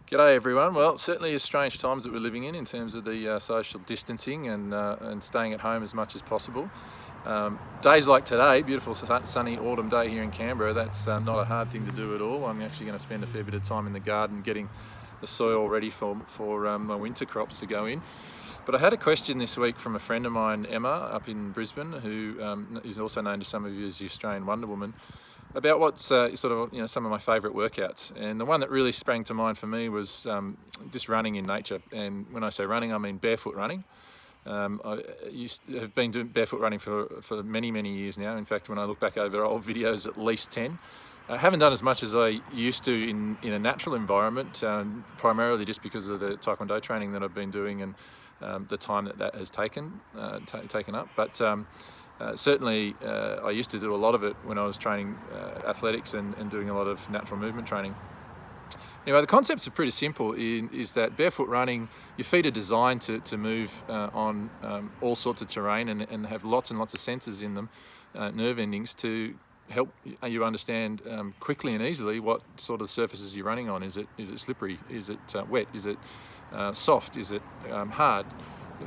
G'day everyone. Well, it certainly is strange times that we're living in terms of the social distancing and staying at home as much as possible. Days like today, beautiful sunny autumn day here in Canberra, that's not a hard thing to do at all. I'm actually going to spend a fair bit of time in the garden getting the soil ready for my winter crops to go in. But I had a question this week from a friend of mine, Emma, up in Brisbane, who is also known to some of you as the Australian Wonder Woman, about what's some of my favourite workouts. And the one that really sprang to mind for me was just running in nature. And when I say running, I mean barefoot running. I have been doing barefoot running for many, many years now. In fact, when I look back over old videos, at least 10. I haven't done as much as I used to in a natural environment, primarily just because of the Taekwondo training that I've been doing and the time that has taken up. But certainly I used to do a lot of it when I was training athletics and doing a lot of natural movement training. Anyway, the concepts are pretty simple. Is that barefoot running, your feet are designed to move on all sorts of terrain and have lots and lots of sensors in them, nerve endings, to help you understand quickly and easily what sort of surfaces you're running on. Is it slippery? Is it wet? Is it soft? Is it hard,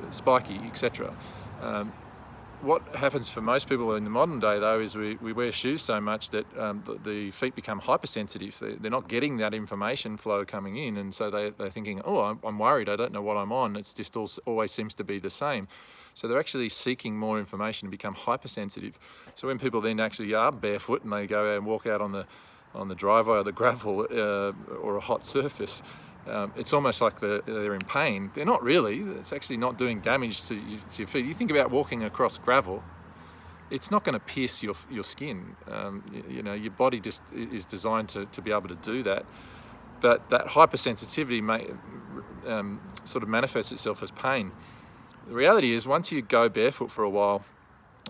spiky, etc.? What happens for most people in the modern day, though, is we wear shoes so much that the feet become hypersensitive. So they're not getting that information flow coming in, and so they're thinking, oh, I'm worried, I don't know what I'm on. It's just always seems to be the same. So they're actually seeking more information and become hypersensitive. So when people then actually are barefoot and they go out and walk out on the driveway or the gravel or a hot surface, it's almost like they're in pain. They're not really. It's actually not doing damage to your feet. You think about walking across gravel, it's not going to pierce your skin. Your body just is designed to be able to do that. But that hypersensitivity sort of manifests itself as pain. The reality is, once you go barefoot for a while,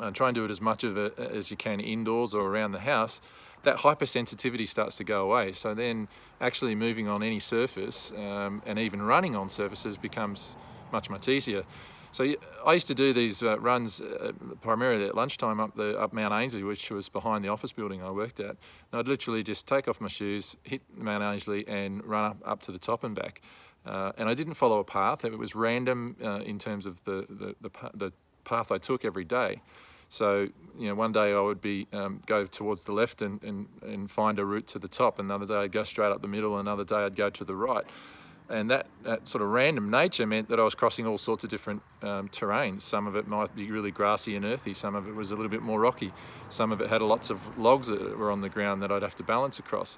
and try and do it as much of it as you can indoors or around the house, that hypersensitivity starts to go away. So then actually moving on any surface and even running on surfaces becomes much, much easier. So I used to do these runs primarily at lunchtime up Mount Ainslie, which was behind the office building I worked at. And I'd literally just take off my shoes, hit Mount Ainslie and run up to the top and back. And I didn't follow a path. It was random in terms of the path I took every day. So, one day I would go towards the left and find a route to the top. Another day I'd go straight up the middle. Another day I'd go to the right. And that sort of random nature meant that I was crossing all sorts of different terrains. Some of it might be really grassy and earthy. Some of it was a little bit more rocky. Some of it had lots of logs that were on the ground that I'd have to balance across.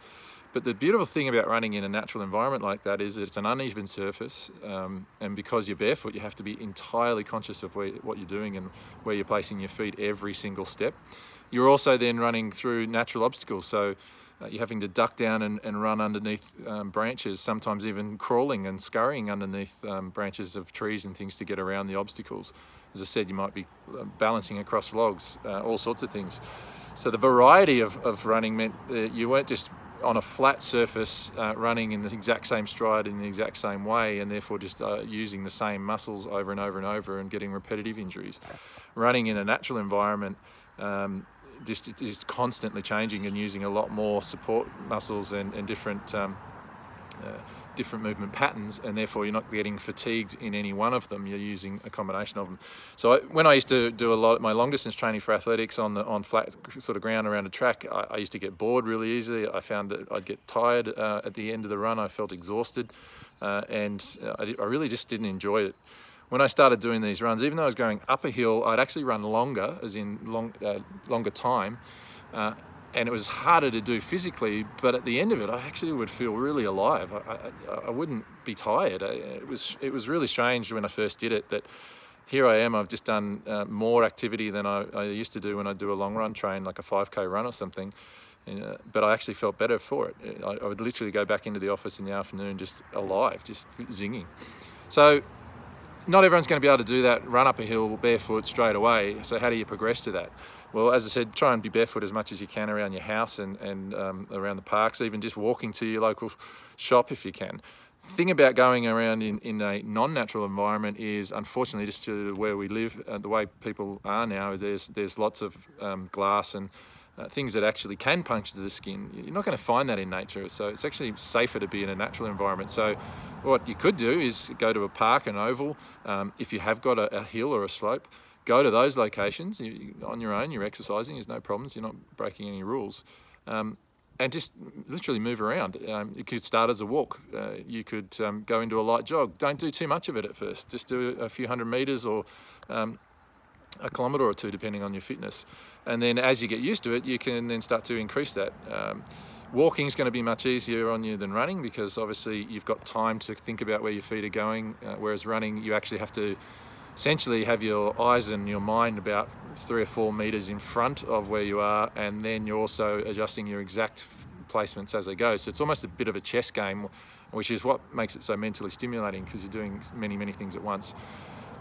But the beautiful thing about running in a natural environment like that is that it's an uneven surface, and because you're barefoot, you have to be entirely conscious of what you're doing and where you're placing your feet every single step. You're also then running through natural obstacles, so you're having to duck down and run underneath branches, sometimes even crawling and scurrying underneath branches of trees and things to get around the obstacles. As I said, you might be balancing across logs, all sorts of things. So the variety of running meant that you weren't just on a flat surface running in the exact same stride in the exact same way, and therefore just using the same muscles over and over and over and getting repetitive injuries. Running in a natural environment just constantly changing and using a lot more support muscles and different movement patterns, and therefore you're not getting fatigued in any one of them. You're using a combination of them. So when I used to do a lot of my long distance training for athletics on flat sort of ground around a track, I used to get bored really easily. I found that I'd get tired at the end of the run. I felt exhausted, and I really just didn't enjoy it. When I started doing these runs, even though I was going up a hill, I'd actually run longer, as in longer time. And it was harder to do physically, but at the end of it, I actually would feel really alive. I wouldn't be tired. It was really strange when I first did it that here I am, I've just done more activity than I used to do when I do a long run train, like a 5K run or something. But I actually felt better for it. I would literally go back into the office in the afternoon just alive, just zinging. So not everyone's going to be able to do that, run up a hill barefoot straight away. So how do you progress to that? Well, as I said, try and be barefoot as much as you can around your house and around the parks, even just walking to your local shop if you can. The thing about going around in a non-natural environment is, unfortunately, just to where we live, the way people are now, there's lots of glass and things that actually can puncture the skin. You're not going to find that in nature, so it's actually safer to be in a natural environment. So what you could do is go to a park, an oval, if you have got a hill or a slope, go to those locations on your own. You're exercising, there's no problems, you're not breaking any rules. And just literally move around. You could start as a walk. You could go into a light jog. Don't do too much of it at first. Just do a few hundred metres or a kilometre or two, depending on your fitness. And then as you get used to it, you can then start to increase that. Walking is going to be much easier on you than running, because obviously you've got time to think about where your feet are going, whereas running, you actually have to essentially have your eyes and your mind about 3 or 4 metres in front of where you are, and then you're also adjusting your exact placements as they go. So it's almost a bit of a chess game, which is what makes it so mentally stimulating, because you're doing many things at once.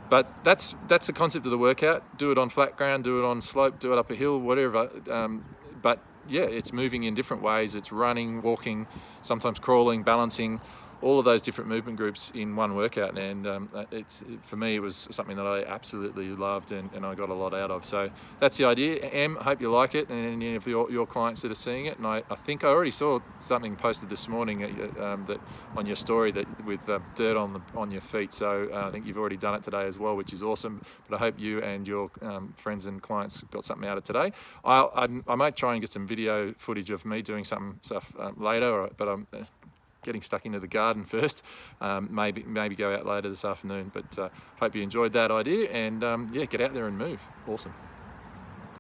But that's the concept of the workout. Do it on flat ground, do it on slope, do it up a hill, whatever. But yeah, it's moving in different ways. It's running, walking, sometimes crawling, balancing, all of those different movement groups in one workout. And for me, it was something that I absolutely loved and I got a lot out of. So that's the idea. Em, I hope you like it, and any of your clients that are seeing it. And I think I already saw something posted this morning that on your story that with dirt on your feet. So I think you've already done it today as well, which is awesome. But I hope you and your friends and clients got something out of today. I might try and get some video footage of me doing some stuff later, but I'm getting stuck into the garden first. Maybe go out later this afternoon. But hope you enjoyed that idea, and yeah, get out there and move. Awesome.